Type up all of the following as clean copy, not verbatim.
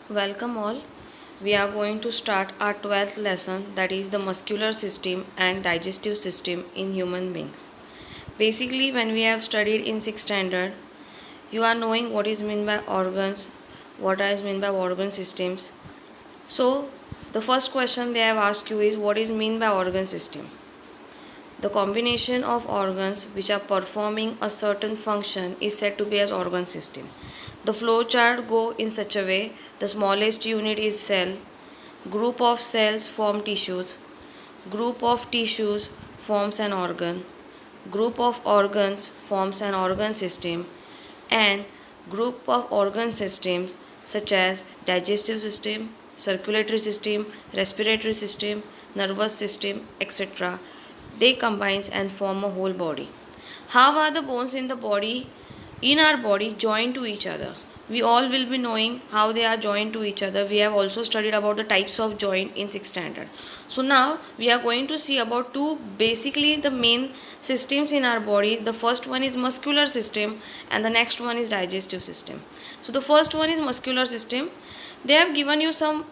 Welcome all. We are going to start our 12th lesson, that is the muscular system and digestive system in human beings. Basically, when we have studied in 6th standard, you are knowing what is meant by organs, what is meant by organ systems. So, the first question they have asked you is what is mean by organ system? The combination of organs which are performing a certain function is said to be as organ system. The flow chart go in such a way: the smallest unit is cell, group of cells form tissues, group of tissues forms an organ, group of organs forms an organ system, and group of organ systems such as digestive system, circulatory system, respiratory system, nervous system, etc. They combine and form a whole body. How are the bones in our body joined to each other? We all will be knowing how they are joined to each other. We have also studied about the types of joint in 6th standard. So now we are going to see about two basically the main systems in our body. The first one is muscular system and the next one is digestive system. So the first one is muscular system. They have given you some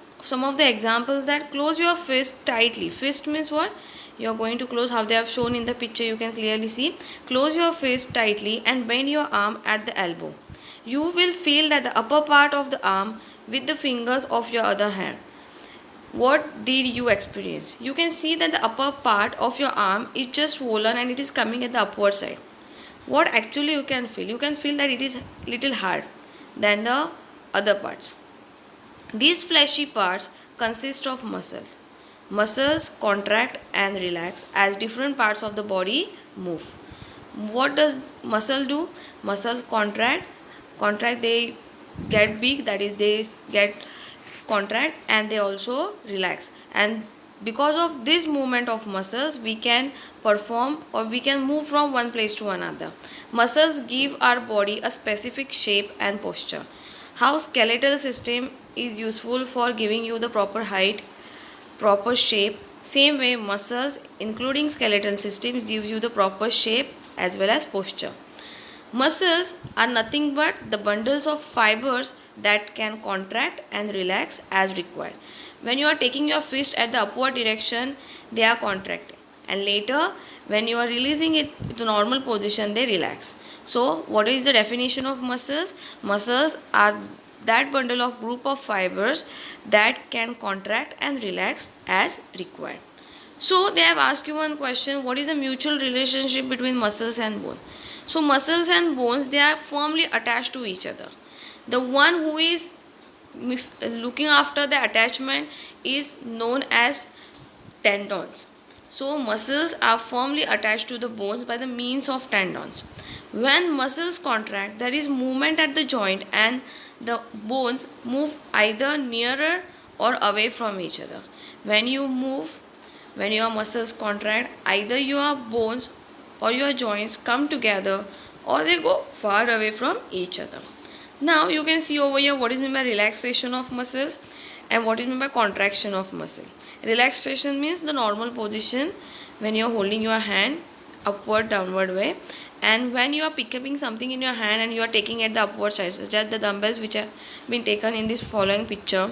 of the examples that close your fist tightly. Fist means what? You are going to close how they have shown in the picture. You can clearly see. Close your fist tightly and bend your arm at the elbow. You will feel that the upper part of the arm with the fingers of your other hand. What did you experience? You can see that the upper part of your arm is just swollen and it is coming at the upward side. What actually you can feel? You can feel that it is little hard than the other parts. These fleshy parts consist of muscle. Muscles contract and relax as different parts of the body move. What does muscle do? Muscle contract, they get big, that is they get contract, and they also relax. And because of this movement of muscles, we can perform or we can move from one place to another. Muscles give our body a specific shape and posture. How skeletal system is useful for giving you the proper height, proper shape. Same way muscles including skeletal system gives you the proper shape as well as posture. Muscles are nothing but the bundles of fibers that can contract and relax as required. When you are taking your fist at the upward direction, they are contracting, and later when you are releasing it to normal position, they relax. So, what is the definition of muscles? Muscles are that bundle of group of fibers that can contract and relax as required. So they have asked you one question: what is the mutual relationship between muscles and bone? So muscles and bones, they are firmly attached to each other. The one who is looking after the attachment is known as tendons. So muscles are firmly attached to the bones by the means of tendons. When muscles contract, there is movement at the joint and the bones move either nearer or away from each other. When you move, when your muscles contract, either your bones or your joints come together or they go far away from each other. Now you can see over here what is meant by relaxation of muscles and what is meant by contraction of muscle. Relaxation means the normal position when you are holding your hand upward downward way, and when you are picking something in your hand and you are taking it the upward side, such as the dumbbells which have been taken in this following picture,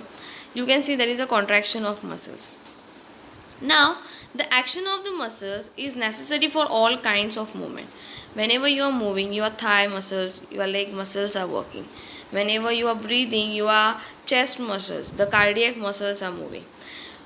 you can see there is a contraction of muscles. Now, the action of the muscles is necessary for all kinds of movement. Whenever you are moving, your thigh muscles, your leg muscles are working. Whenever you are breathing, your chest muscles, the cardiac muscles are moving.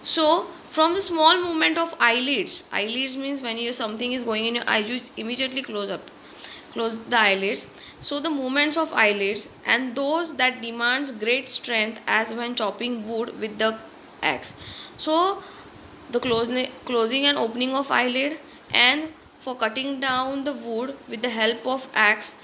So, from the small movement of eyelids means when something is going in your eye, you immediately close the eyelids. So the movements of eyelids and those that demands great strength, as when chopping wood with the axe. So the closing and opening of eyelid, and for cutting down the wood with the help of axe,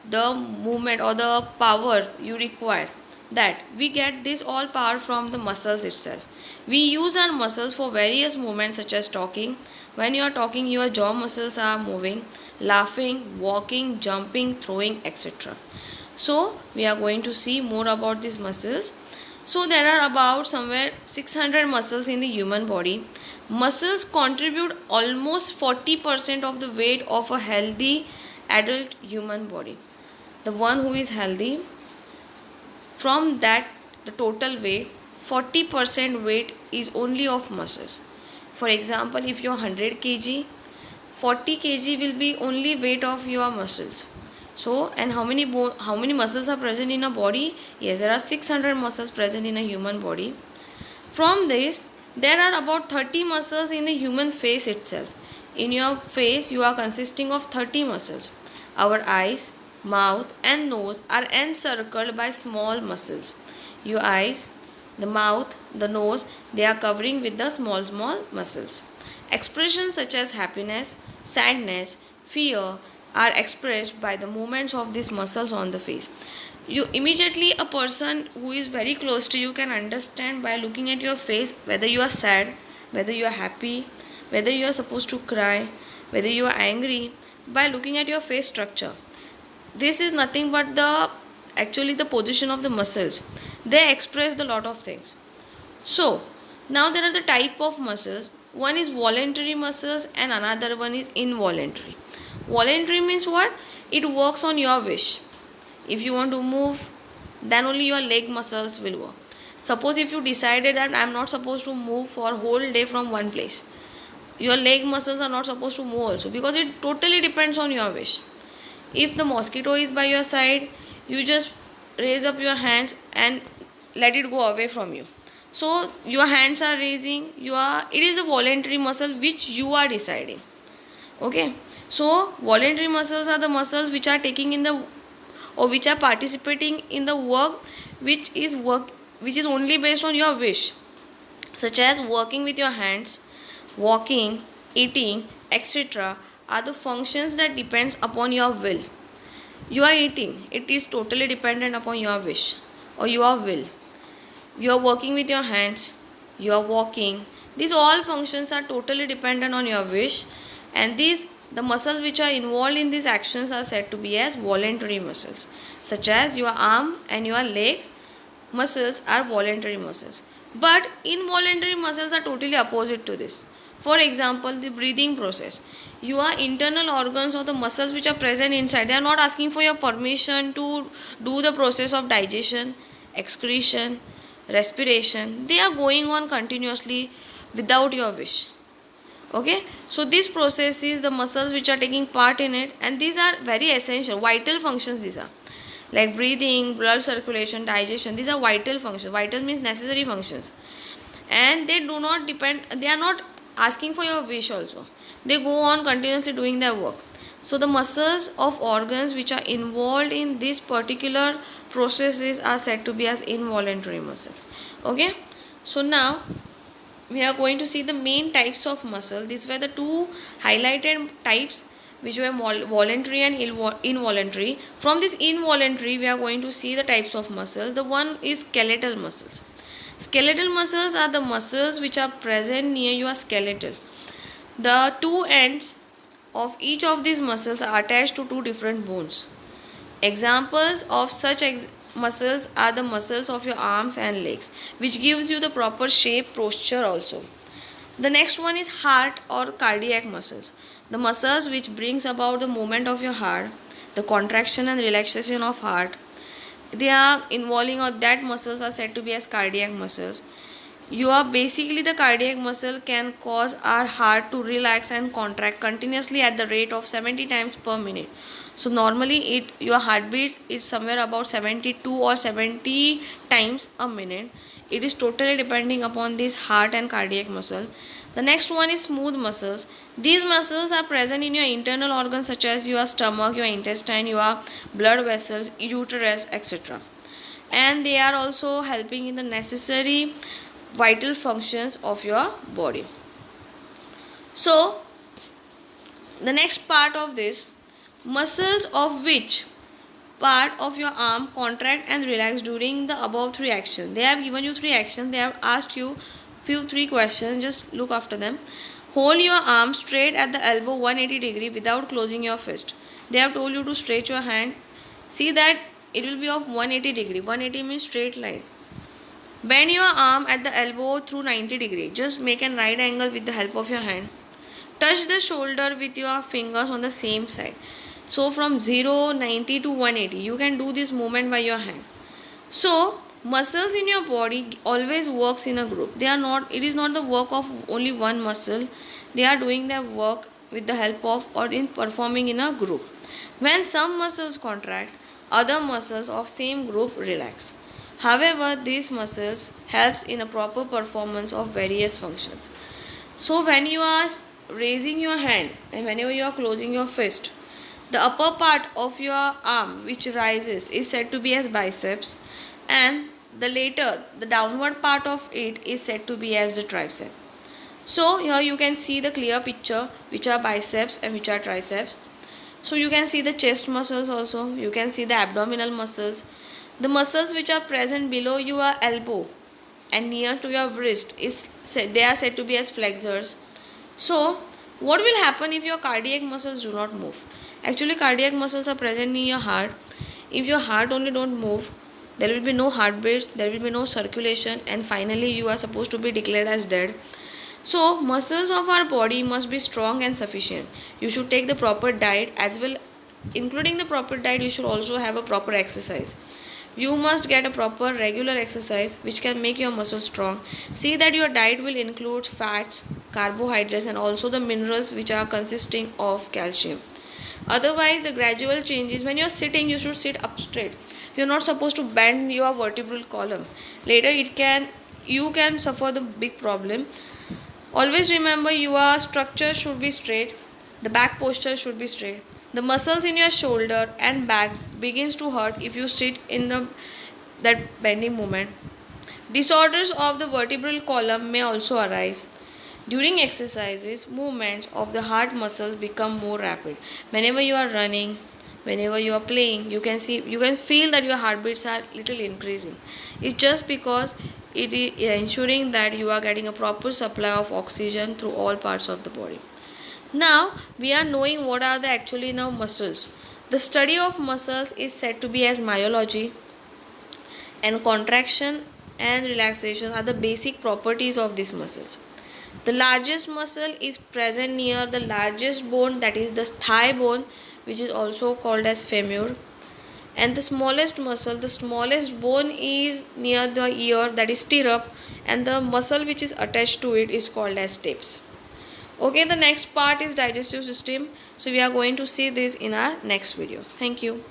the movement or the power you require, that we get this all power from the muscles itself. We use our muscles for various movements such as talking. When you are talking, your jaw muscles are moving, laughing, walking, jumping, throwing, etc. So we are going to see more about these muscles. So there are about somewhere 600 muscles in the human body. Muscles contribute almost 40% of the weight of a healthy adult human body. The one who is healthy, from that the total weight, 40% weight is only of muscles. For example, if you are 100 kg, 40 kg will be only weight of your muscles. So, and how many muscles are present in a body? Yes, there are 600 muscles present in a human body. From this, there are about 30 muscles in the human face itself. In your face, you are consisting of 30 muscles. Our eyes, mouth and nose are encircled by small muscles. Your eyes, the mouth, the nose, they are covering with the small muscles. Expressions such as happiness, sadness, fear are expressed by the movements of these muscles on the face. You immediately, a person who is very close to you can understand by looking at your face whether you are sad, whether you are happy, whether you are supposed to cry, whether you are angry, by looking at your face structure. This is nothing but the position of the muscles. They express a lot of things. So now there are the type of muscles. One is voluntary muscles and another one is involuntary. Voluntary means what? It works on your wish. If you want to move, then only your leg muscles will work. Suppose if you decided that I am not supposed to move for whole day from one place, your leg muscles are not supposed to move also, because it totally depends on your wish. If the mosquito is by your side, you just raise up your hands and let it go away from you. So your hands are raising, it is a voluntary muscle which you are deciding. Okay, so voluntary muscles are the muscles which are taking in the, or which are participating in the work which is only based on your wish, such as working with your hands, walking, eating, etc. are the functions that depends upon your will. You are eating, it is totally dependent upon your wish or your will. You are working with your hands, you are walking, these all functions are totally dependent on your wish, and the muscles which are involved in these actions are said to be as voluntary muscles, such as your arm and your leg muscles are voluntary muscles. But involuntary muscles are totally opposite to this. For example, the breathing process. Your internal organs or the muscles which are present inside, they are not asking for your permission to do the process of digestion, excretion, respiration. They are going on continuously without your wish. Okay, so this process is the muscles which are taking part in it, and these are very essential, vital functions. These are like breathing, blood circulation, digestion. These are vital functions. Vital means necessary functions, and they do not depend, they are not asking for your wish also. They go on continuously doing their work. So the muscles of organs which are involved in this particular processes are said to be as involuntary muscles. Okay, so now we are going to see the main types of muscle. These were the two highlighted types which were voluntary and involuntary. From this involuntary, we are going to see the types of muscle. The one is skeletal muscles. Skeletal muscles are the muscles which are present near your skeletal. The two ends of each of these muscles are attached to two different bones. Examples of such muscles are the muscles of your arms and legs, which gives you the proper shape, posture also. The next one is heart or cardiac muscles. The muscles which brings about the movement of your heart, the contraction and relaxation of heart. They are involving, or that muscles are said to be as cardiac muscles. The cardiac muscle can cause our heart to relax and contract continuously at the rate of 70 times per minute. So normally your heartbeat is somewhere about 72 or 70 times a minute. It is totally depending upon this heart and cardiac muscle. The next one is smooth muscles. These muscles are present in your internal organs such as your stomach, your intestine, your blood vessels, uterus, etc. And they are also helping in the necessary vital functions of your body. So the next part of this, muscles of which part of your arm contract and relax during the above three actions. They have given you three actions. They have asked you three questions. Just look after them. Hold your arm straight at the elbow 180 degree without closing your fist. They have told you to stretch your hand. See that it will be of 180 degree. 180 means straight line. Bend your arm at the elbow through 90 degree. Just make a right angle with the help of your hand. Touch the shoulder with your fingers on the same side. So from 0, 90 to 180, you can do this movement by your hand. So Muscles in your body always works in a group. They are not, it is not the work of only one muscle. They are doing their work with the help of or in performing in a group. When some muscles contract, other muscles of same group relax. However, these muscles helps in a proper performance of various functions. So when you are raising your hand and whenever you are closing your fist, the upper part of your arm which rises is said to be as biceps, and the downward part of it is said to be as the tricep. So here you can see the clear picture which are biceps and which are triceps. So you can see the chest muscles also, you can see the abdominal muscles. The muscles which are present below your elbow and near to your wrist they are said to be as flexors. So what will happen if your cardiac muscles do not move? Actually, cardiac muscles are present in your heart. If your heart only don't move, there will be no heartbeats, there will be no circulation, and finally you are supposed to be declared as dead. So muscles of our body must be strong and sufficient. You should take the proper diet as well. Including the proper diet, you should also have a proper exercise. You must get a proper regular exercise which can make your muscles strong. See that your diet will include fats, carbohydrates, and also the minerals which are consisting of calcium. Otherwise, the gradual changes, when you are sitting, you should sit up straight. You are not supposed to bend your vertebral column. Later, you can suffer the big problem. Always remember your structure should be straight. The back posture should be straight. The muscles in your shoulder and back begins to hurt if you sit in that bending movement. Disorders of the vertebral column may also arise. During exercises, movements of the heart muscles become more rapid. Whenever you are running, whenever you are playing, you can feel that your heartbeats are little increasing. It's just because it is ensuring that you are getting a proper supply of oxygen through all parts of the body. Now we are knowing what are the actually now muscles. The study of muscles is said to be as myology, and contraction and relaxation are the basic properties of these muscles. The largest muscle is present near the largest bone, that is the thigh bone, which is also called as femur. And the smallest muscle, the smallest bone is near the ear, that is stirrup, and the muscle which is attached to it is called as stapes. Okay, the next part is digestive system. So we are going to see this in our next video. Thank you.